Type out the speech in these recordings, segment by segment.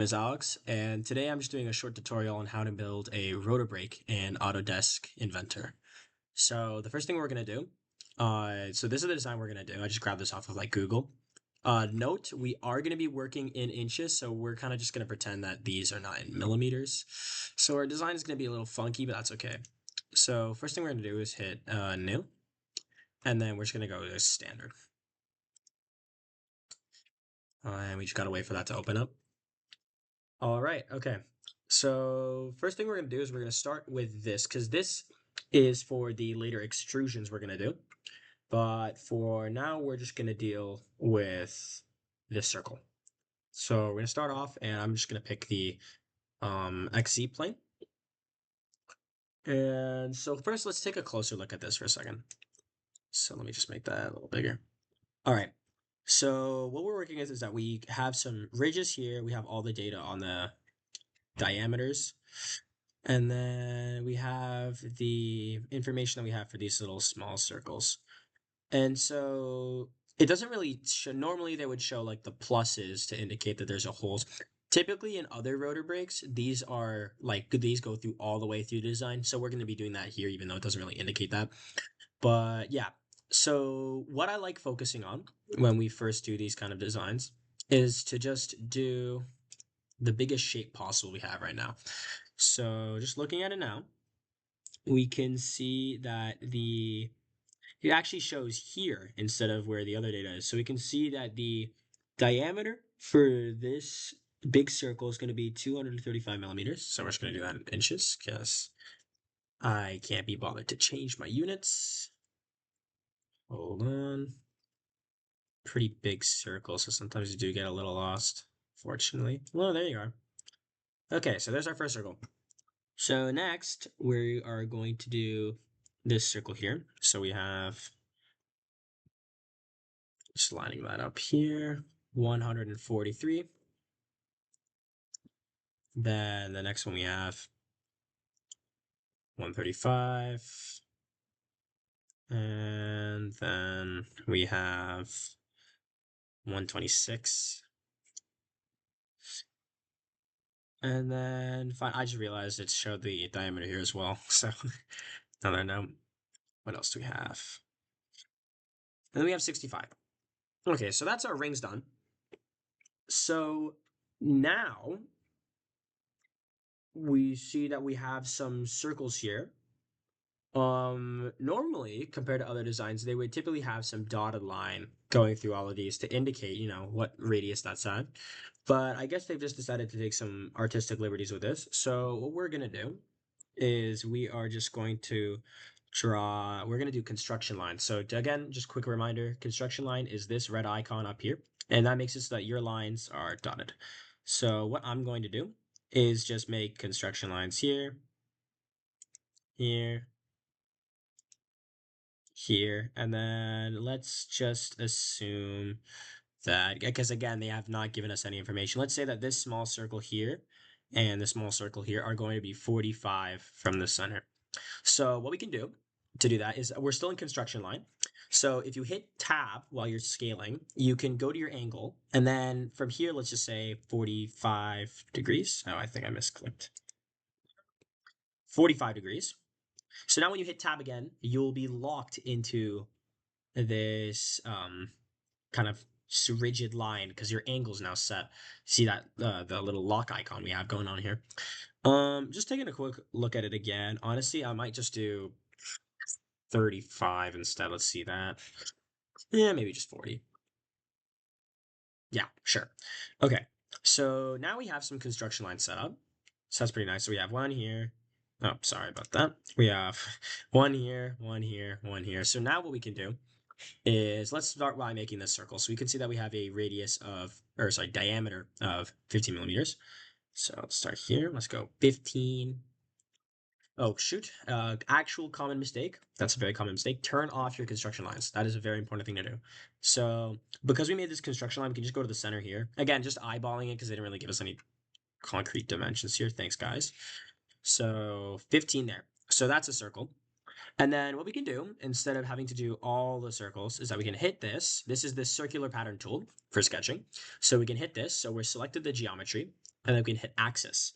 Is Alex, and today I'm just doing a short tutorial on how to build a rotor brake in Autodesk Inventor. So the first thing we're going to do, so this is the design we're going to do. I just grabbed this off of like Google. Note, we are going to be working in inches, so we're kind of just going to pretend that these are not in millimeters. So our design is going to be a little funky, but that's okay. So first thing we're going to do is hit new, and then we're just going to go to standard. And we just got to wait for that to open up. All right, okay. So first thing we're going to do is we're going to start with this because this is for the later extrusions we're going to do. But for now, we're just going to deal with this circle. So we're going to start off and I'm just going to pick the XZ plane. And so first, let's take a closer look at this for a second. So let me just make that a little bigger. All right. So what we're working with is that we have some ridges here. We have all the data on the diameters. And then we have the information that we have for these little small circles. And so it doesn't really show, normally they would show like the pluses to indicate that there's a hole. Typically in other rotor brakes, these are like, these go through all the way through the design. So we're going to be doing that here, even though it doesn't really indicate that. But yeah, so what I like focusing on when we first do these kind of designs is to just do the biggest shape possible we have right now. So just looking at it now, we can see that it actually shows here instead of where the other data is. So we can see that the diameter for this big circle is going to be 235 millimeters. So we're just going to do that in inches because I can't be bothered to change my units. Hold on. Pretty big circle, so sometimes you do get a little lost, fortunately. Well, there you are. Okay, so there's our first circle. So next, we are going to do this circle here. So we have, just lining that up here, 143. Then the next one we have 135. And then we have 126. And then I just realized it showed the diameter here as well. So another note. What else do we have? And then we have 65. Okay, so that's our rings done. So now we see that we have some circles here. Normally, compared to other designs, they would typically have some dotted line going through all of these to indicate, what radius that's at. But I guess they've just decided to take some artistic liberties with this. So what we're gonna do is we are just going to we're gonna do construction line. So again, just quick reminder, construction line is this red icon up here, and that makes it so that your lines are dotted. So what I'm going to do is just make construction lines here, here, here, and then let's just assume that, because again, they have not given us any information. Let's say that this small circle here and this small circle here are going to be 45 from the center. So what we can do to do that is we're still in construction line. So if you hit tab while you're scaling, you can go to your angle. And then from here, let's just say 45 degrees. Oh, I think I misclicked. 45 degrees. So now when you hit tab again, you'll be locked into this kind of rigid line because your angle's now set. See that the little lock icon we have going on here. Just taking a quick look at it again. Honestly, I might just do 35 instead. Let's see that. Yeah, maybe just 40. Yeah, sure. Okay, so now we have some construction lines set up. So that's pretty nice. So we have one here. Oh, sorry about that. We have one here, one here, one here. So now what we can do is let's start by making this circle. So we can see that we have a radius of, or sorry, diameter of 15 millimeters. So let's start here. Let's go 15. Oh, shoot. Actual common mistake. That's a very common mistake. Turn off your construction lines. That is a very important thing to do. So because we made this construction line, we can just go to the center here. Again, just eyeballing it because they didn't really give us any concrete dimensions here. Thanks, guys. So 15 there. So that's a circle. And then what we can do, instead of having to do all the circles, is that we can hit this. This is the circular pattern tool for sketching. So we can hit this. So we're selected the geometry. and then we can hit axis.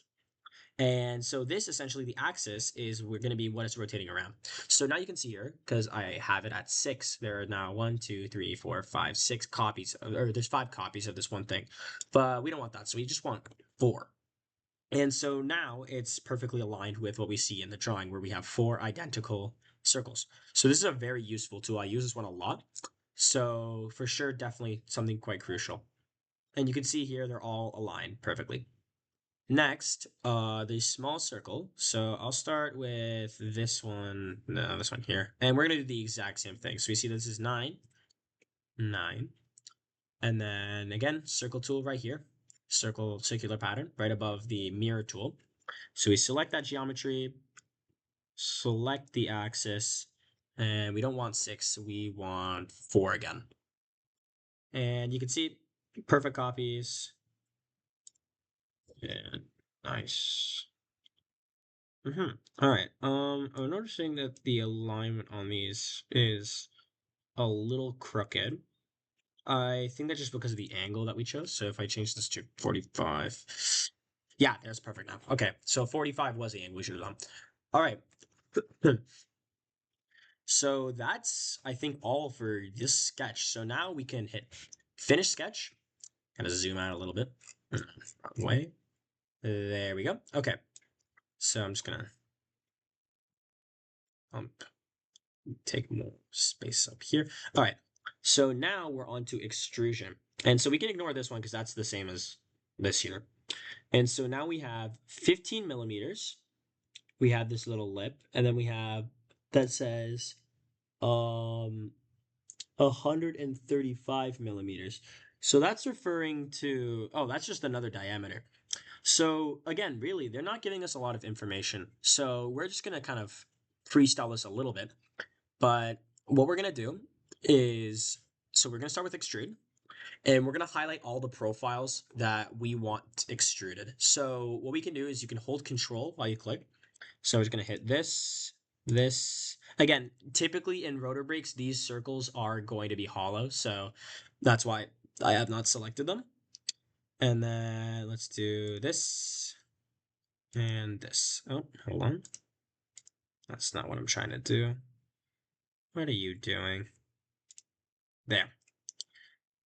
And so this essentially, the axis is we're going to be what it's rotating around. So now you can see here, because I have it at 6, there are now 1, 2, 3, 4, 5, 6 copies, or there's 5 copies of this one thing. But we don't want that, so we just want 4. And so now it's perfectly aligned with what we see in the drawing where we have 4 identical circles. So this is a very useful tool. I use this one a lot. So for sure, definitely something quite crucial. And you can see here, they're all aligned perfectly. Next, the small circle. So I'll start with this one, no, this one here. And we're gonna do the exact same thing. So we see this is 9, 9. And then again, circle tool right here. Circular pattern right above the mirror tool. So we select that geometry, select the axis, and we don't want 6, we want 4 again. And you can see perfect copies. And nice. All right. I'm noticing that the alignment on these is a little crooked. I think that's just because of the angle that we chose. So if I change this to 45, yeah, that's perfect now. Okay, so 45 was the angle we should have done. All right. So that's, I think, all for this sketch. So now we can hit finish sketch. Kind of zoom out a little bit. Wrong way. There we go. Okay. So I'm just gonna take more space up here. All right. So now we're on to extrusion. And so we can ignore this one because that's the same as this here. And so now we have 15 millimeters. We have this little lip, and then we have that says 135 millimeters. So that's referring to, oh, that's just another diameter. So again, really, they're not giving us a lot of information. So we're just going to kind of freestyle this a little bit. But what we're going to do is, so we're going to start with extrude. And we're going to highlight all the profiles that we want extruded. So what we can do is you can hold control while you click. So we're just going to hit this, this. Again, typically in rotor brakes, these circles are going to be hollow. So that's why I have not selected them. And then let's do this and this. Oh, hold on. That's not what I'm trying to do. What are you doing? There.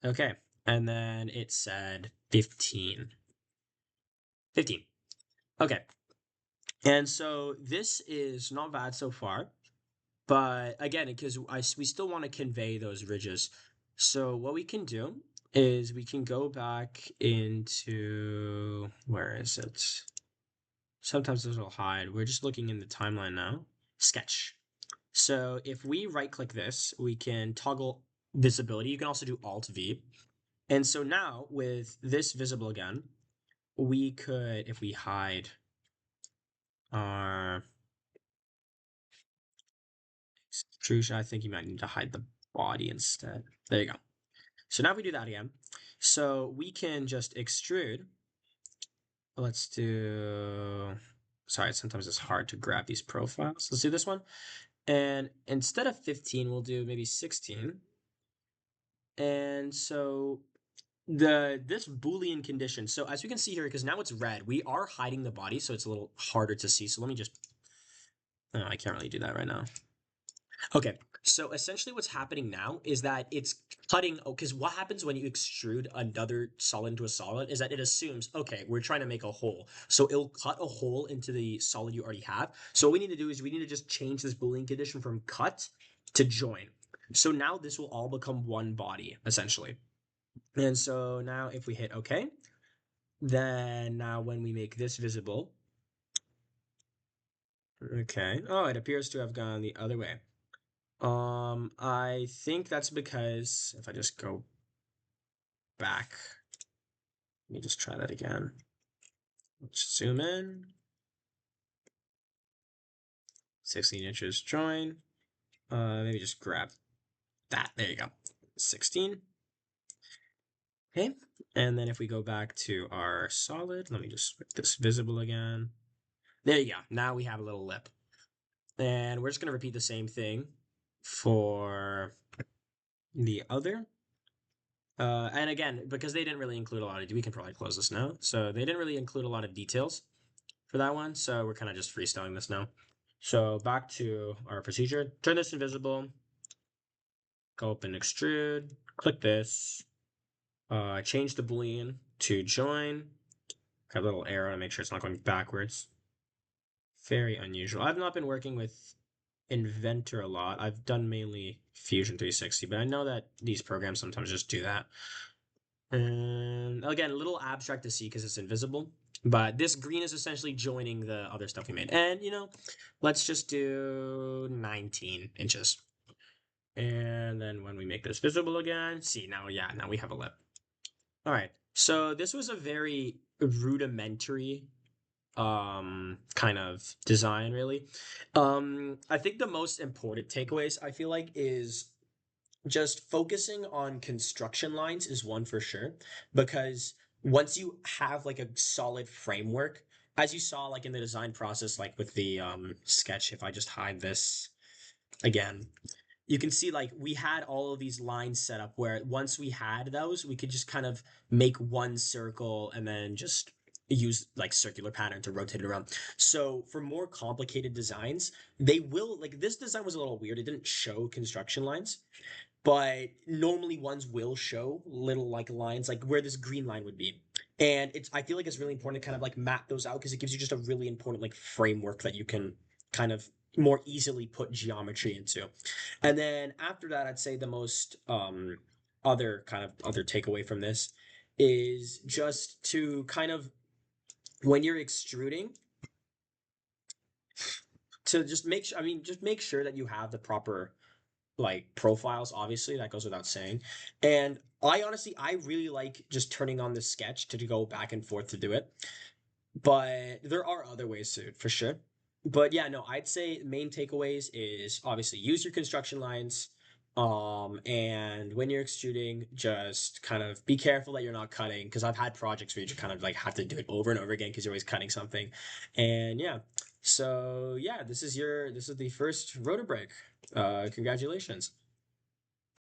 Okay. And then it said 15. 15. Okay. And so this is not bad so far. But again, because we still want to convey those ridges. So what we can do is we can go back into, where is it? Sometimes this will hide. We're just looking in the timeline now. Sketch. So if we right click this, we can toggle visibility. You can also do Alt V. And so now with this visible again, we could, if we hide our extrusion, I think you might need to hide the body instead. There you go. So now if we do that again, so we can just extrude. Let's do, sorry, sometimes it's hard to grab these profiles. Let's do this one. And instead of 15, we'll do maybe 16. And so this Boolean condition, so as you can see here, because now it's red, we are hiding the body, so it's a little harder to see. So let me just, oh, I can't really do that right now. Okay, so essentially what's happening now is that it's cutting, because what happens when you extrude another solid into a solid is that it assumes, okay, we're trying to make a hole. So it'll cut a hole into the solid you already have. So what we need to do is we need to just change this Boolean condition from cut to join. So now this will all become one body, essentially. And so now if we hit OK, then now when we make this visible, okay, oh, it appears to have gone the other way. I think that's because if I just go back, let me just try that again. Let's zoom in. 16 inches join. Maybe just grab that. There you go. 16. Okay. And then if we go back to our solid, let me just make this visible again. There you go. Now we have a little lip. And we're just going to repeat the same thing for the other. And again, because they didn't really include a lot of, we can probably close this now. So they didn't really include a lot of details for that one. So we're kind of just freestyling this now. So back to our procedure, turn this invisible, go up and extrude, click this, change the Boolean to join, got a little arrow to make sure it's not going backwards. Very unusual. I've not been working with Inventor a lot. I've done mainly Fusion 360, but I know that these programs sometimes just do that. And again, a little abstract to see because it's invisible. But this green is essentially joining the other stuff we made. And, let's just do 19 inches. And then when we make this visible again, see, now we have a lip. All right. So this was a very rudimentary kind of design, really. I think the most important takeaways I feel like is just focusing on construction lines is one for sure, because once you have like a solid framework, as you saw like in the design process, like with the sketch, if I just hide this again, you can see like we had all of these lines set up where once we had those, we could just kind of make one circle and then just use like circular pattern to rotate it around. So for more complicated designs, they will like this design was a little weird. It didn't show construction lines, but normally ones will show little like lines like where this green line would be. And it's I feel like it's really important to kind of like map those out because it gives you just a really important like framework that you can kind of more easily put geometry into. And then after that, I'd say the most other takeaway from this is just to kind of when you're extruding to just make sure just make sure that you have the proper like profiles. Obviously that goes without saying. And I really like just turning on the sketch to go back and forth to do it, but there are other ways to for sure. But yeah, no, I'd say main takeaways is obviously use your construction lines, and when you're extruding just kind of be careful that you're not cutting, because I've had projects where you just kind of like have to do it over and over again because you're always cutting something. And yeah, so yeah, this is the first rotor break. Congratulations.